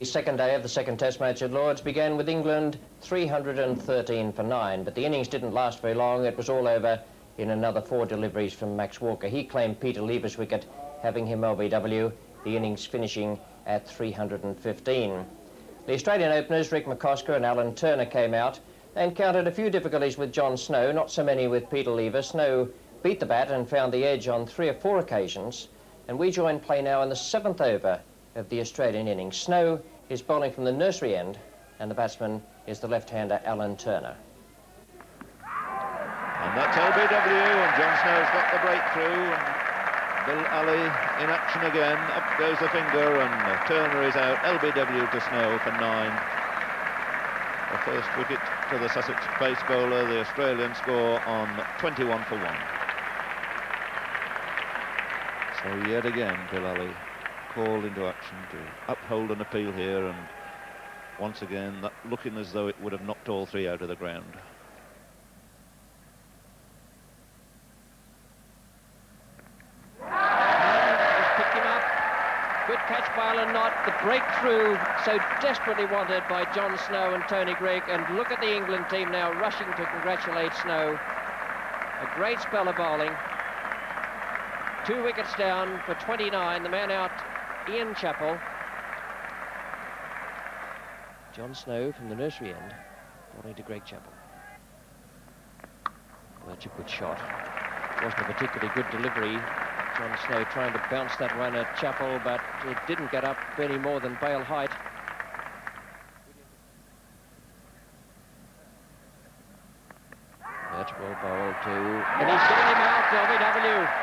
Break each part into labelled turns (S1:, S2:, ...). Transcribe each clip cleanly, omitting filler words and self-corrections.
S1: The second day of the second Test match at Lord's began with England 313 for 9, but the innings didn't last very long. It was all over in another 4 deliveries from Max Walker. He claimed Peter Lever's wicket, having him LBW, the innings finishing at 315. The Australian openers, Rick McCosker and Alan Turner, came out and encountered a few difficulties with John Snow, not so many with Peter Lever. Snow beat the bat and found the edge on 3 or 4 occasions, and we join play now in the 7th over of the Australian innings. Snow is bowling from the nursery end, and the batsman is the left-hander Alan Turner.
S2: And that's LBW, and John Snow's got the breakthrough, and LILLEE in action again. Up goes the finger, and Turner is out. LBW to Snow for 9. The first wicket to the Sussex pace bowler. The Australian score on 21 for 1. So yet again, LILLEE called into action to uphold an appeal here, and once again that looking as though it would have knocked all 3 out of the ground.
S3: Just picked him up. Good catch by Alan Knott. The breakthrough so desperately wanted by John Snow and Tony Greig, and look at the England team now rushing to congratulate Snow. A great spell of bowling. 2 wickets down for 29. The man out, Ian Chappell. John Snow from the nursery end, bowling to Greg Chappell. Well, that's a good shot. Wasn't a particularly good delivery. John Snow trying to bounce that one at Chappell, but it didn't get up any more than bail height. That's well bowled too, and he's getting him out, LBW.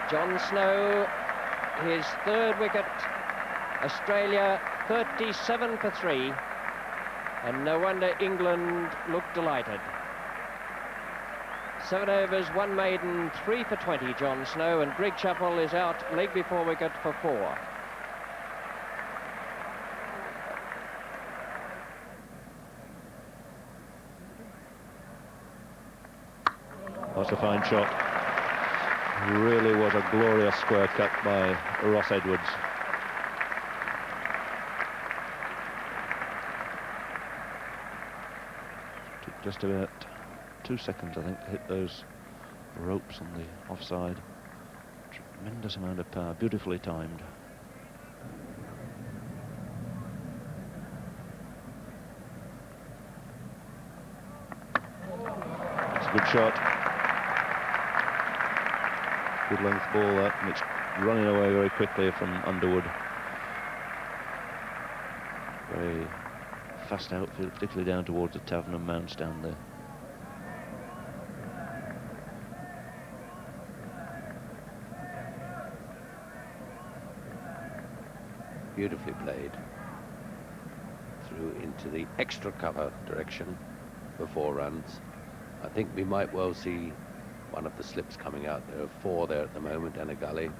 S3: John Snow, his 3rd wicket. Australia 37 for 3, and no wonder England looked delighted. 7 overs, 1 maiden, 3 for 20, John Snow, and Greg Chappell is out leg before wicket for 4.
S2: That's a fine shot. Really was a glorious square cut by Ross Edwards. Took just about 2 seconds, I think, to hit those ropes on the offside. Tremendous amount of power, beautifully timed. It's a good shot. Good length ball that, and it's running away very quickly from Underwood. Very fast outfield, particularly down towards the Tavenham Mounts down there.
S4: Beautifully played through into the extra cover direction for 4 runs. I think we might well see one of the slips coming out. There are 4 there at the moment, and a gully.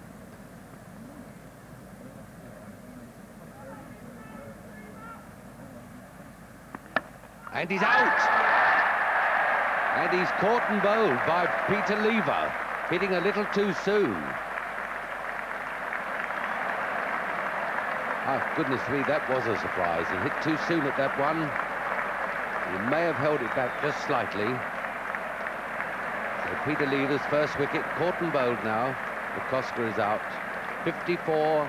S4: And he's out! And he's caught and bowled by Peter Lever, hitting a little too soon. Oh, goodness me, that was a surprise. He hit too soon at that one. He may have held it back just slightly. So Peter Lever's first wicket, caught and bowled now. McCosker is out. 54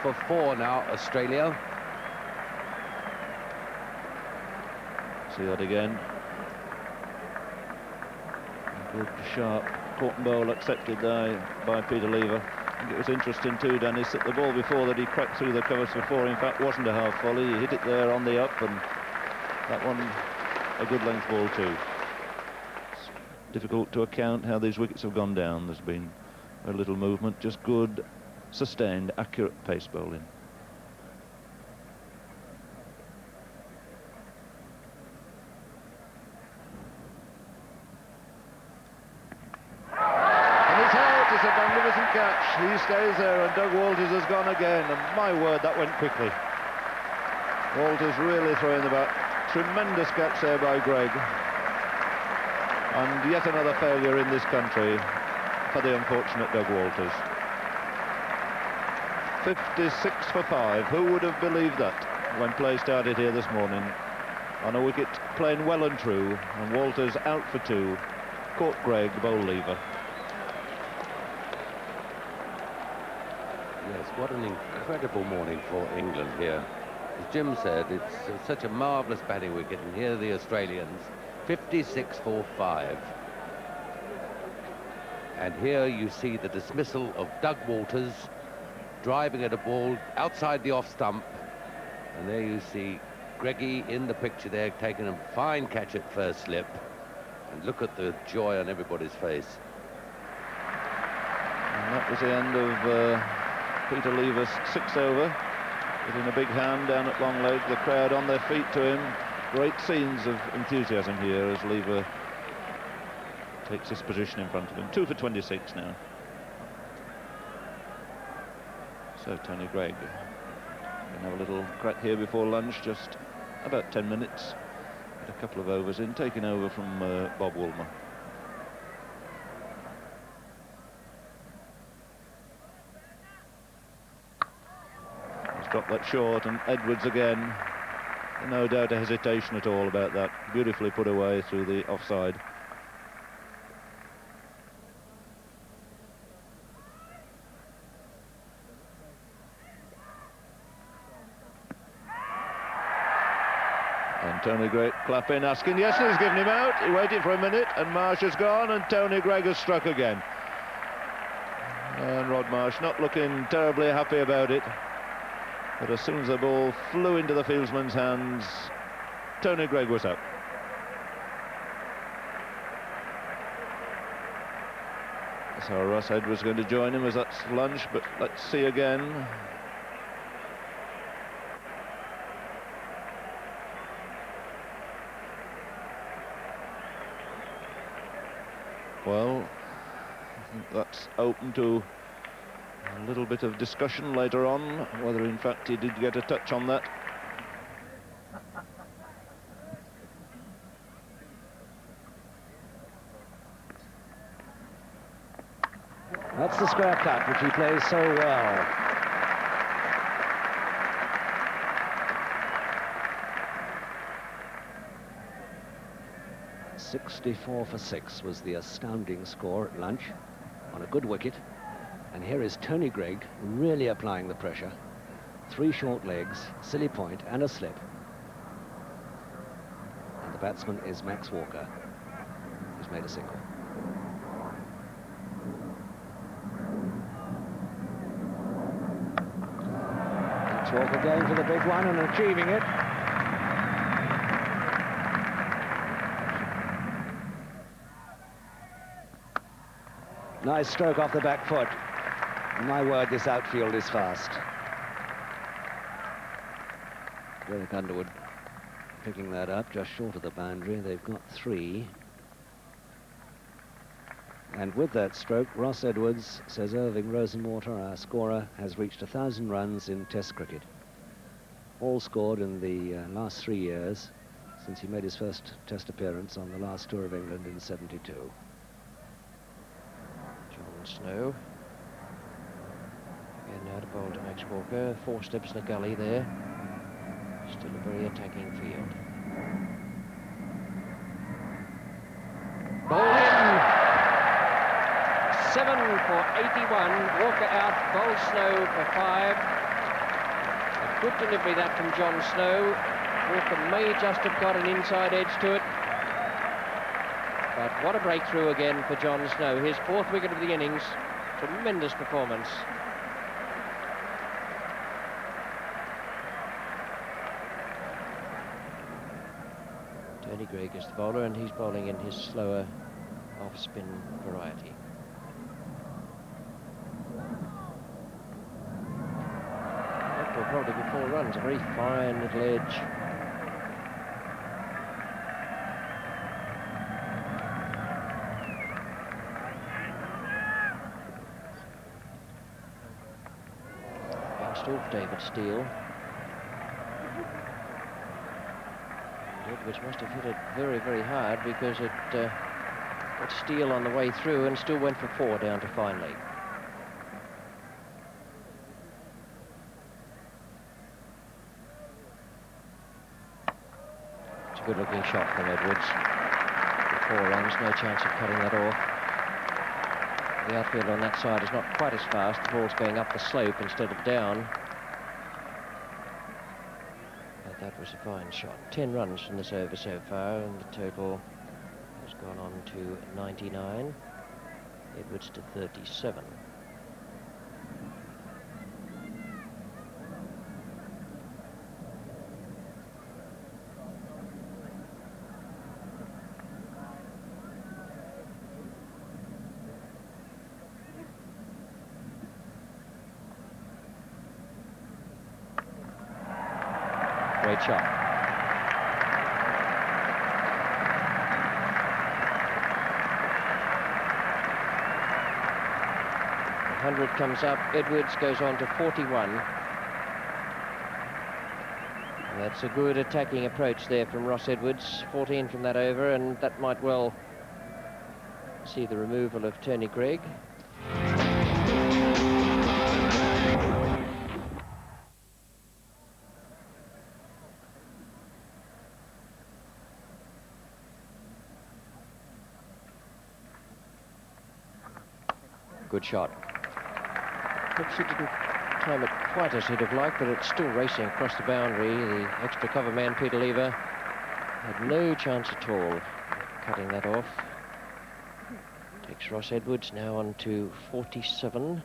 S4: for 4 now, Australia.
S2: See that again. Good, sharp, caught and bowl accepted there by Peter Lever. I think it was interesting too, Dennis, that the ball before that he cracked through the covers before, in fact, wasn't a half volley. He hit it there on the up, and that one a good length ball too. Difficult to account how these wickets have gone down. There's been very little movement, just good, sustained, accurate pace bowling. And it's out. It's a magnificent catch. He stays there, and Doug Walters has gone again, and my word, that went quickly. Walters really throwing the bat. Tremendous catch there by Greig. And yet another failure in this country for the unfortunate Doug Walters. 56 for 5. Who would have believed that when play started here this morning? On a wicket playing well and true, and Walters out for 2. Caught Gregg, bowl lever.
S4: Yes, what an incredible morning for England here. As Jim said, it's such a marvellous batting wicket, and here are the Australians, 56 for 5. And here you see the dismissal of Doug Walters, driving at a ball outside the off stump. And there you see Greggy in the picture there, taking a fine catch at first slip. And look at the joy on everybody's face.
S2: And that was the end of Peter Lever's 6 over. Getting a big hand down at long leg, the crowd on their feet to him. Great scenes of enthusiasm here as Lever takes his position in front of him. 2 for 26 now. So Tony Gregg can have a little crack here before lunch, just about 10 minutes. Get a couple of overs in, taking over from Bob Woolmer. He's dropped that short, and Edwards again. No doubt a hesitation at all about that. Beautifully put away through the offside. And Tony Gregg clapping, asking, yes, he's given him out. He waited for a minute, and Marsh has gone, and Tony Gregg has struck again. And Rod Marsh not looking terribly happy about it. But as soon as the ball flew into the fieldsman's hands, Tony Gregg was up. So Ross Edwards going to join him as that's lunch, but let's see again. Well, I think that's open to a little bit of discussion later on, whether in fact he did get a touch on that.
S5: That's the square cut, which he plays so well. "64 for 6 was the astounding score at lunch on a good wicket. And here is Tony Gregg really applying the pressure. 3 short legs, silly point and a slip. And the batsman is Max Walker, who's made a single. Max Walker going for the big one and achieving it. Nice stroke off the back foot. My word, this outfield is fast. Derek Underwood picking that up just short of the boundary. They've got 3. And with that stroke, Ross Edwards, says Irving Rosenwater, our scorer, has reached 1,000 runs in Test cricket. All scored in the last 3 years since he made his first Test appearance on the last tour of England in '72.
S3: John Snow. Again now to bowl to Max Walker. 4 steps in the gully there. Still a very attacking field. Bowled in. 7 for 81. Walker out. Bowled Snow for 5. A good delivery that from John Snow. Walker may just have got an inside edge to it. But what a breakthrough again for John Snow. His 4th wicket of the innings. Tremendous performance. Tony Gregg is the bowler, and he's bowling in his slower off-spin variety. That will probably be 4 runs. A very fine little edge. Off David Steele. Edwards must have hit it very, very hard because it But Steele on the way through and still went for 4 down to finally. It's a good-looking shot from Edwards. 4 runs, no chance of cutting that off. The outfield on that side is not quite as fast. The ball's going up the slope instead of down. But that was a fine shot. 10 runs from this over so far, and the total has gone on to 99. Edwards to 37. Great shot. The 100 comes up. Edwards goes on to 41. And that's a good attacking approach there from Ross Edwards. 14 from that over, and that might well see the removal of Tony Greig. Good shot. Perhaps he didn't time it quite as he'd have liked, but it's still racing across the boundary. The extra cover man, Peter Lever, had no chance at all of cutting that off. Takes Ross Edwards now on to 47.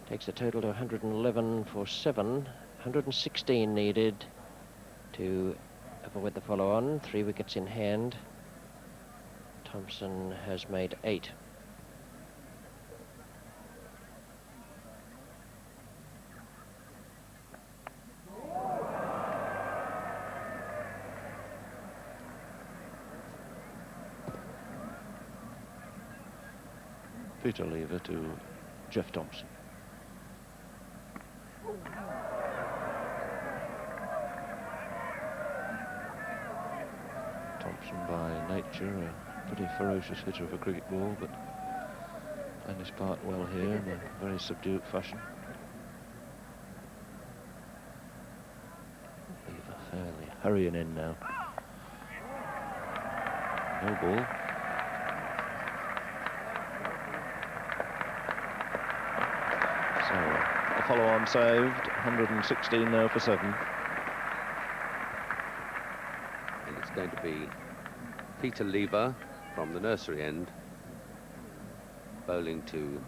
S3: Takes the total to 111 for 7. 116 needed to avoid the follow-on. 3 wickets in hand. Thompson has made 8.
S2: Peter Lever to Jeff Thompson. Thompson by nature a pretty ferocious hitter of a cricket ball, but playing his part well here in a very subdued fashion. Lever fairly hurrying in now. No ball. So, the follow-on saved, 116 now for 7.
S4: And it's going to be Peter Lever from the nursery end, bowling to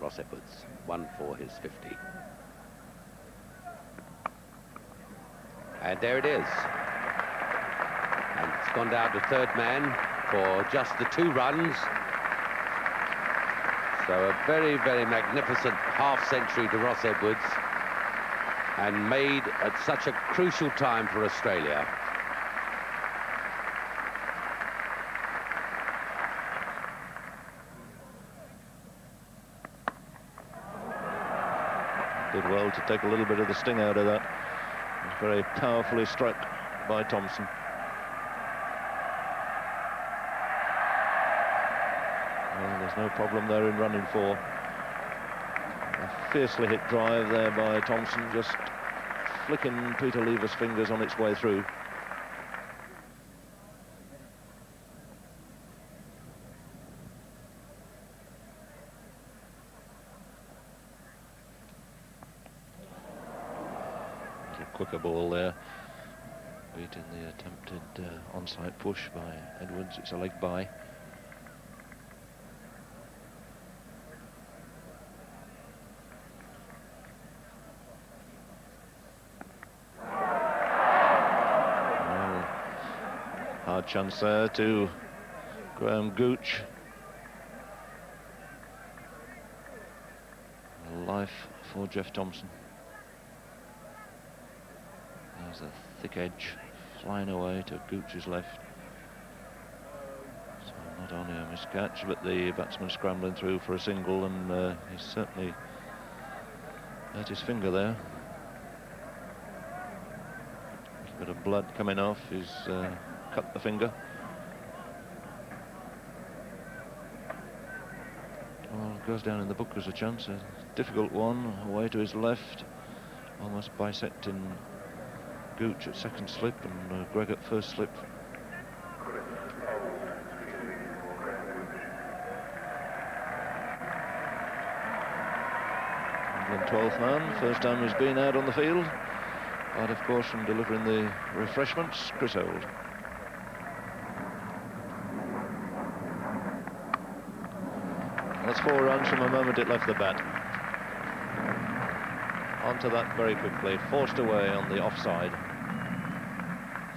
S4: Ross Edwards, 1 for his 50. And there it is. And it's gone down to third man for just the 2 runs. So a very, very magnificent half-century to Ross Edwards, and made at such a crucial time for Australia.
S2: Did well to take a little bit of the sting out of that. It was very powerfully struck by Thompson. Well, there's no problem there in running 4. A fiercely hit drive there by Thompson, just flicking Peter Lever's fingers on its way through. Quicker ball there, beating the attempted onside push by Edwards. It's a leg bye. Well, hard chance there to Graham Gooch. Life for Jeff Thompson. There's a thick edge flying away to Gooch's left. So not only a miscatch, but the batsman scrambling through for a single, and he's certainly hurt his finger there. A bit of blood coming off. He's cut the finger. Well, goes down in the book as a chance. A difficult one, away to his left, almost bisecting Gooch at second slip and Greg at first slip. England 12th man, first time he's been out on the field. Out of course from delivering the refreshments, Chris Old. That's 4 runs from the moment it left the bat. Onto that very quickly, forced away on the offside.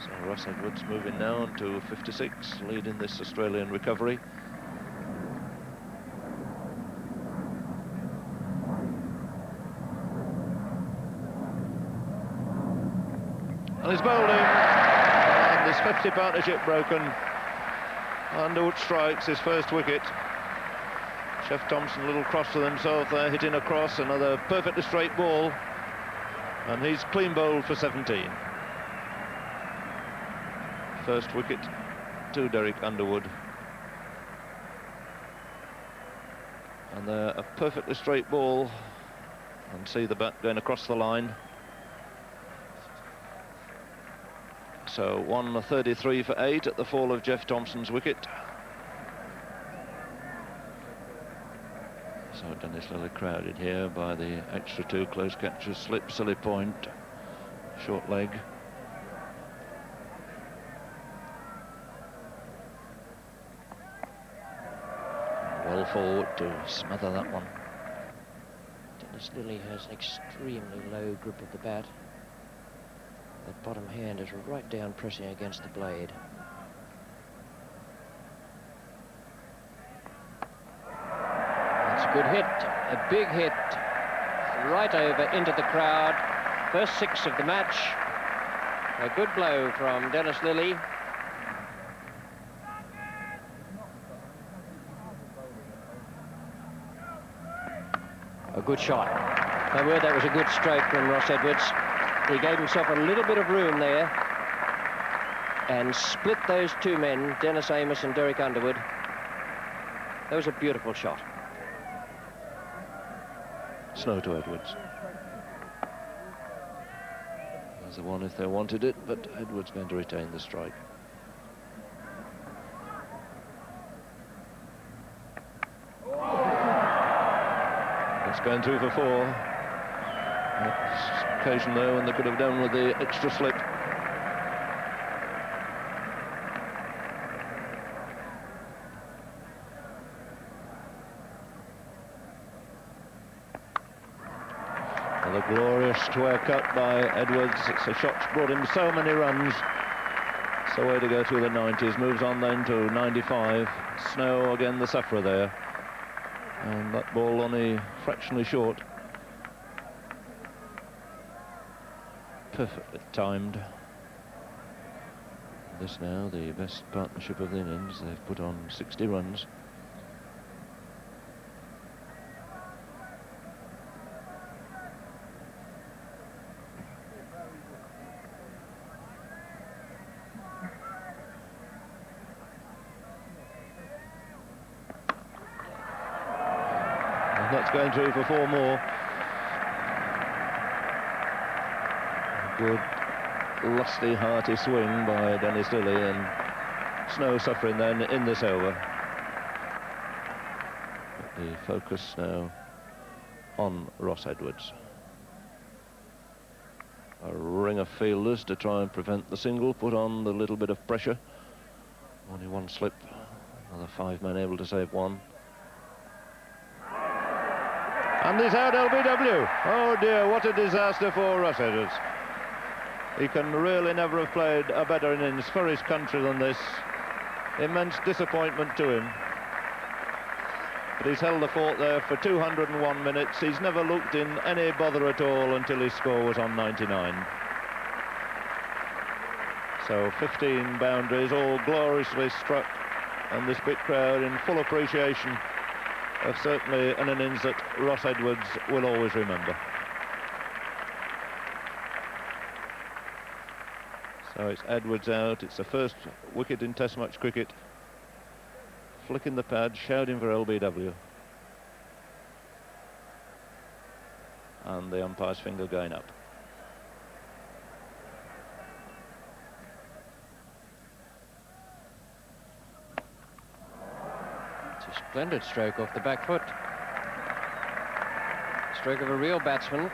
S2: So Ross Edwards moving now to 56, leading this Australian recovery. And he's bowled him, and this 50 partnership broken. Underwood strikes his first wicket. Jeff Thomson, a little cross to himself there, hitting across, another perfectly straight ball, and he's clean bowled for 17. First wicket to Derek Underwood. And there, a perfectly straight ball, and see the bat going across the line. So 133 for 8 at the fall of Jeff Thomson's wicket. So Dennis Lillee crowded here by the extra 2 close catches, slip, silly point, short leg. Well forward to smother that one.
S3: Dennis Lillee has an extremely low grip of the bat. That bottom hand is right down pressing against the blade. Good hit, a big hit, right over into the crowd. First 6 of the match. A good blow from Dennis Lillee. A good shot. My word, that was a good stroke from Ross Edwards. He gave himself a little bit of room there and split those 2 men, Dennis Amos and Derek Underwood. That was a beautiful shot.
S2: Snow to Edwards. There's the one if they wanted it, but Edwards going to retain the strike. It's going through for 4. That's occasion though when they could have done with the extra slip. A glorious square cut by Edwards. It's a shot that's brought him so many runs. So way to go through the 90s. Moves on then to 95. Snow again the sufferer there. And that ball only fractionally short. Perfectly timed. This now the best partnership of the innings. They've put on 60 runs. That's going through for 4 more. Good, lusty, hearty swing by Dennis Lillee, and Snow suffering then in this over. But the focus now on Ross Edwards. A ring of fielders to try and prevent the single, put on the little bit of pressure. Only 1 slip, another 5 men able to save 1. And he's out LBW. Oh dear, what a disaster for Ross Edwards. He can really never have played a better innings for his country than this. Immense disappointment to him. But he's held the fort there for 201 minutes. He's never looked in any bother at all until his score was on 99. So 15 boundaries, all gloriously struck, and this big crowd in full appreciation of certainly an innings that Ross Edwards will always remember. So it's Edwards out. It's the first wicket in Test match cricket. Flicking the pad, shouting for LBW. and the umpire's finger going up.
S3: It's a splendid stroke off the back foot. Stroke of a real batsman.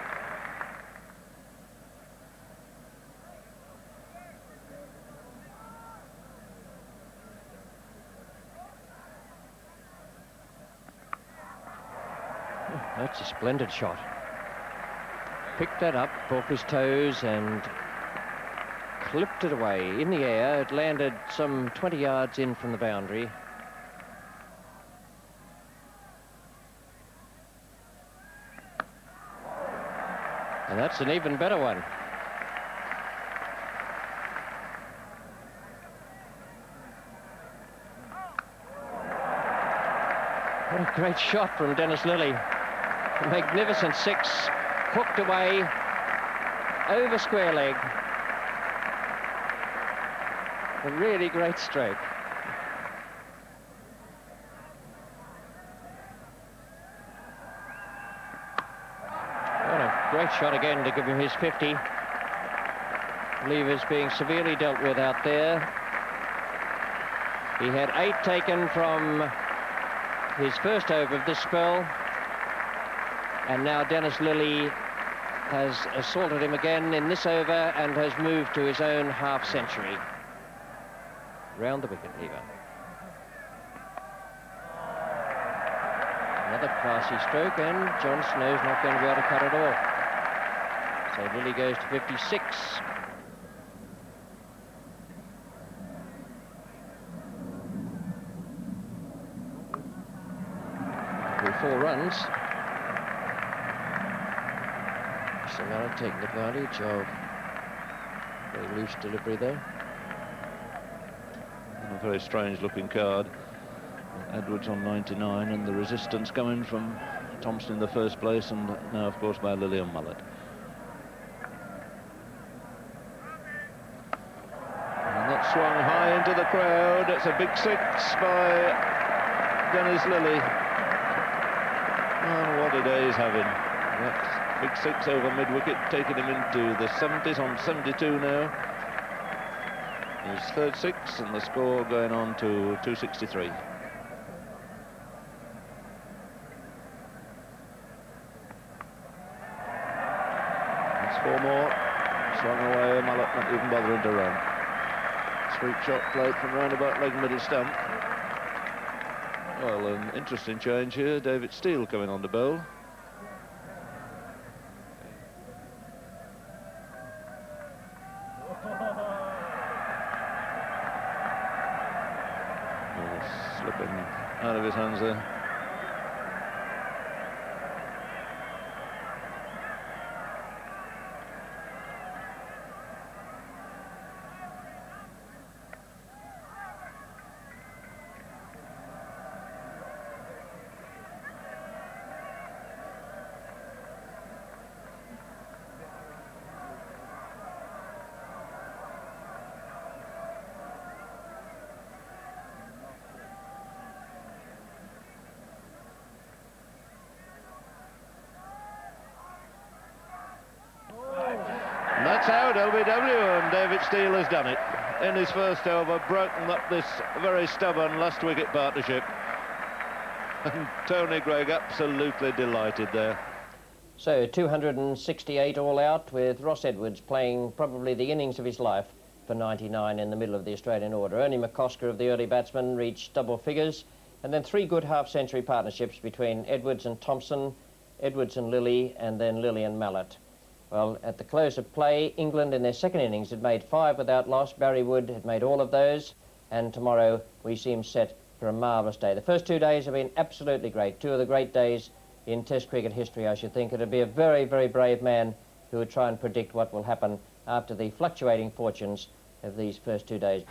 S3: That's a splendid shot. Picked that up off his toes and clipped it away in the air. It landed some 20 yards in from the boundary. And that's an even better one. What a great shot from Dennis Lillee. A magnificent six, hooked away, over square leg. A really great stroke. What a great shot again to give him his 50. Levers being severely dealt with out there. He had 8 taken from his first over of this spell, and now Dennis Lillee has assaulted him again in this over and has moved to his own half century. Round the wicket lever. Another classy stroke, and John Snow's not going to be able to cut it off. So Lillee goes to 56. With 4 runs. So now taking advantage of very loose delivery there.
S2: A very strange looking card. Edwards on 99, and the resistance coming from Thompson in the first place, and now of course by Lillee and Mullet. And that swung high into the crowd. It's a big 6 by Dennis Lillee. And what a day he's having. That's big 6 over mid-wicket, taking him into the 70s on 72 now. His third 6, and the score going on to 263. That's 4 more. Swung away, Mullet not even bothering to run. Sweet shot played from round about leg middle stump. Well, an interesting change here. David Steele coming on to bowl. Slipping out of his hands there. And that's out, LBW, and David Steele has done it. In his first over, broken up this very stubborn last wicket partnership. And Tony Greig absolutely delighted there.
S1: So 268 all out, with Ross Edwards playing probably the innings of his life for 99 in the middle of the Australian order. Ernie McCosker of the early batsmen reached double figures, and then 3 good half-century partnerships between Edwards and Thompson, Edwards and Lillee, and then Lillee and Mallet. Well, at the close of play, England in their second innings had made 5 without loss. Barry Wood had made all of those, and tomorrow we seem set for a marvellous day. The first 2 days have been absolutely great, 2 of the great days in Test cricket history, I should think. It'd be a very, very brave man who would try and predict what will happen after the fluctuating fortunes of these first 2 days.